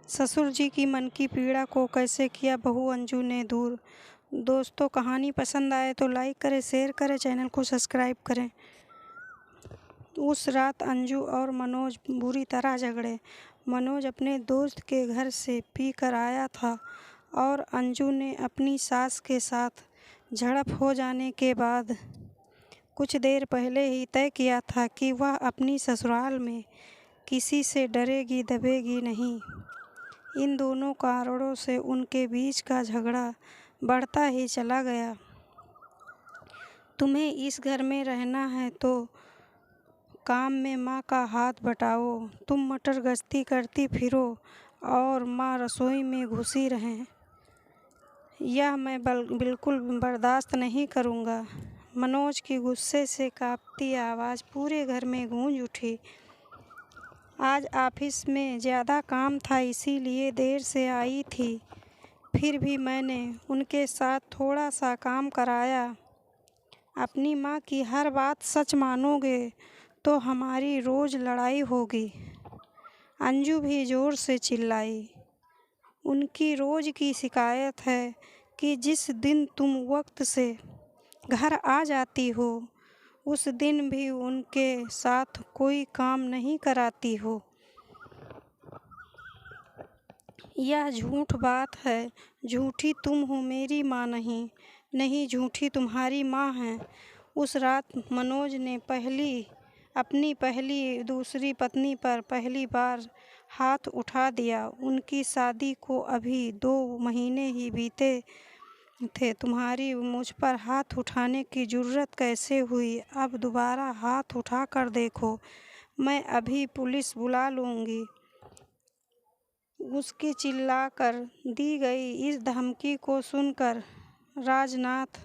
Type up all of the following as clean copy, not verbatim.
ससुर जी की मन की पीड़ा को कैसे किया बहू अंजू ने दूर। दोस्तों, कहानी पसंद आए तो लाइक करें, शेयर करें, चैनल को सब्सक्राइब करें। उस रात अंजू और मनोज बुरी तरह झगड़े। मनोज अपने दोस्त के घर से पी कर आया था और अंजू ने अपनी सास के साथ झड़प हो जाने के बाद कुछ देर पहले ही तय किया था कि वह अपनी ससुराल में किसी से डरेगी दबेगी नहीं। इन दोनों कारणों से उनके बीच का झगड़ा बढ़ता ही चला गया। तुम्हें इस घर में रहना है तो काम में माँ का हाथ बटाओ। तुम मटर गश्ती करती फिरो और माँ रसोई में घुसी रहें, यह मैं बिल्कुल बर्दाश्त नहीं करूँगा। मनोज की गुस्से से कांपती आवाज़ पूरे घर में गूंज उठी। आज ऑफिस में ज़्यादा काम था, इसीलिए देर से आई थी। फिर भी मैंने उनके साथ थोड़ा सा काम कराया। अपनी माँ की हर बात सच मानोगे तो हमारी रोज़ लड़ाई होगी। अंजू भी ज़ोर से चिल्लाई। उनकी रोज़ की शिकायत है कि जिस दिन तुम वक्त से घर आ जाती हो उस दिन भी उनके साथ कोई काम नहीं कराती हो। यह झूठ बात है। झूठी तुम हो, मेरी माँ नहीं। नहीं, झूठी तुम्हारी माँ है। उस रात मनोज ने अपनी पहली दूसरी पत्नी पर पहली बार हाथ उठा दिया। उनकी शादी को अभी 2 महीने ही बीते थे। तुम्हारी मुझ पर हाथ उठाने की जुर्रत कैसे हुई? अब दोबारा हाथ उठा कर देखो, मैं अभी पुलिस बुला लूँगी। उसकी चिल्लाकर दी गई इस धमकी को सुनकर राजनाथ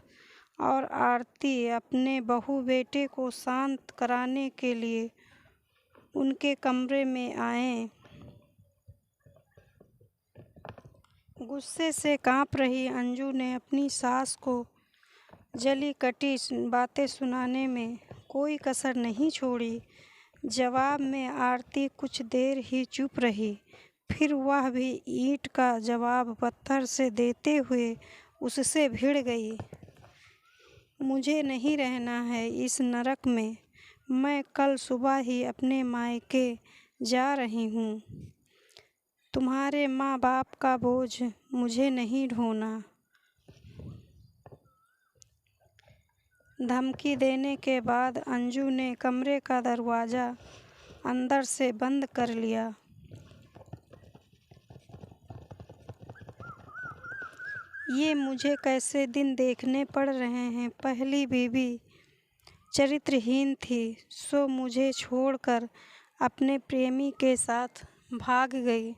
और आरती अपने बहू बेटे को शांत कराने के लिए उनके कमरे में आए। गुस्से से कांप रही अंजू ने अपनी सास को जली कटी बातें सुनाने में कोई कसर नहीं छोड़ी। जवाब में आरती कुछ देर ही चुप रही, फिर वह भी ईंट का जवाब पत्थर से देते हुए उससे भिड़ गई। मुझे नहीं रहना है इस नरक में। मैं कल सुबह ही अपने मायके जा रही हूँ। तुम्हारे माँ बाप का बोझ मुझे नहीं ढोना। धमकी देने के बाद अंजू ने कमरे का दरवाज़ा अंदर से बंद कर लिया। ये मुझे कैसे दिन देखने पड़ रहे हैं। पहली बीवी चरित्रहीन थी, सो मुझे छोड़कर अपने प्रेमी के साथ भाग गई।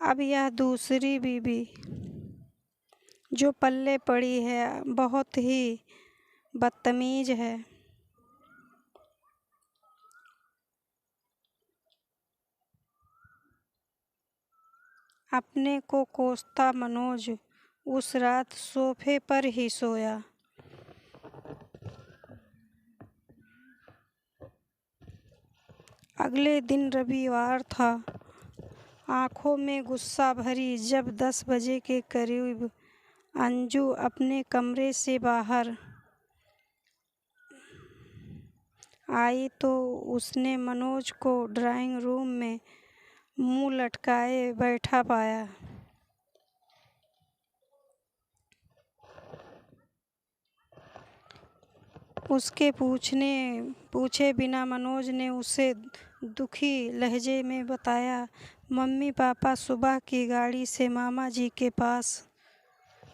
अब यह दूसरी बीवी जो पल्ले पड़ी है बहुत ही बदतमीज है। अपने को कोसता मनोज उस रात सोफे पर ही सोया। अगले दिन रविवार था। आंखों में गुस्सा भरी जब 10 बजे के करीब अंजू अपने कमरे से बाहर आई तो उसने मनोज को ड्राइंग रूम में मुंह लटकाए बैठा पाया। उसके पूछे बिना मनोज ने उसे दुखी लहजे में बताया, मम्मी पापा सुबह की गाड़ी से मामा जी के पास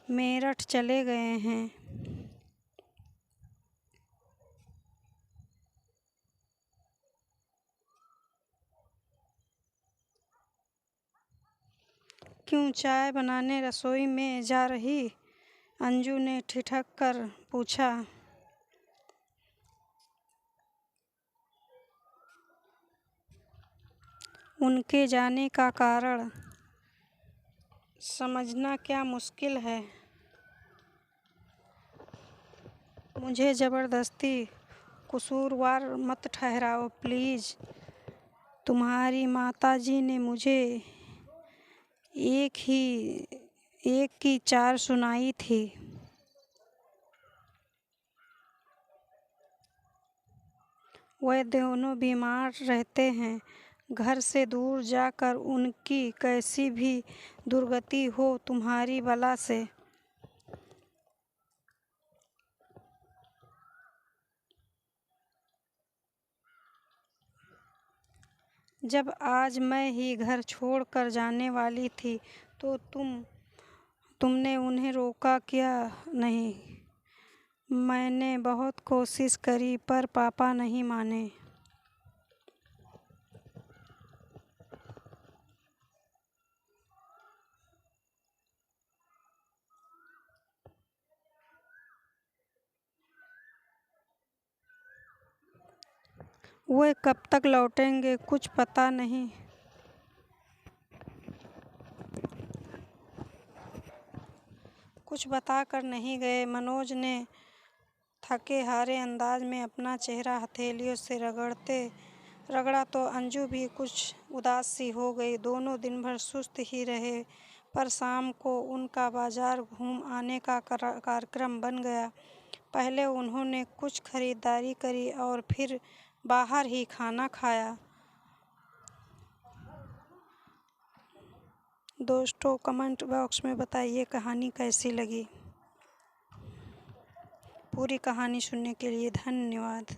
मेरठ चले गए हैं। क्यों, चाय बनाने रसोई में जा रही? अंजू ने ठिठक कर पूछा। उनके जाने का कारण समझना क्या मुश्किल है। मुझे ज़बरदस्ती कसूरवार मत ठहराओ प्लीज़। तुम्हारी माताजी ने मुझे एक की चार सुनाई थी। वे दोनों बीमार रहते हैं। घर से दूर जाकर उनकी कैसी भी दुर्गति हो तुम्हारी बला से। जब आज मैं ही घर छोड़कर जाने वाली थी तो तुमने उन्हें रोका क्या नहीं? मैंने बहुत कोशिश करी पर पापा नहीं माने। वे कब तक लौटेंगे कुछ पता नहीं। कुछ बताकर नहीं गए। मनोज ने थके हारे अंदाज में अपना चेहरा हथेलियों से रगड़ा तो अंजू भी कुछ उदास सी हो गई। दोनों दिन भर सुस्त ही रहे पर शाम को उनका बाजार घूम आने का कार्यक्रम बन गया। पहले उन्होंने कुछ खरीदारी करी और फिर बाहर ही खाना खाया। दोस्तों कमेंट बॉक्स में बताइए कहानी कैसी लगी। पूरी कहानी सुनने के लिए धन्यवाद।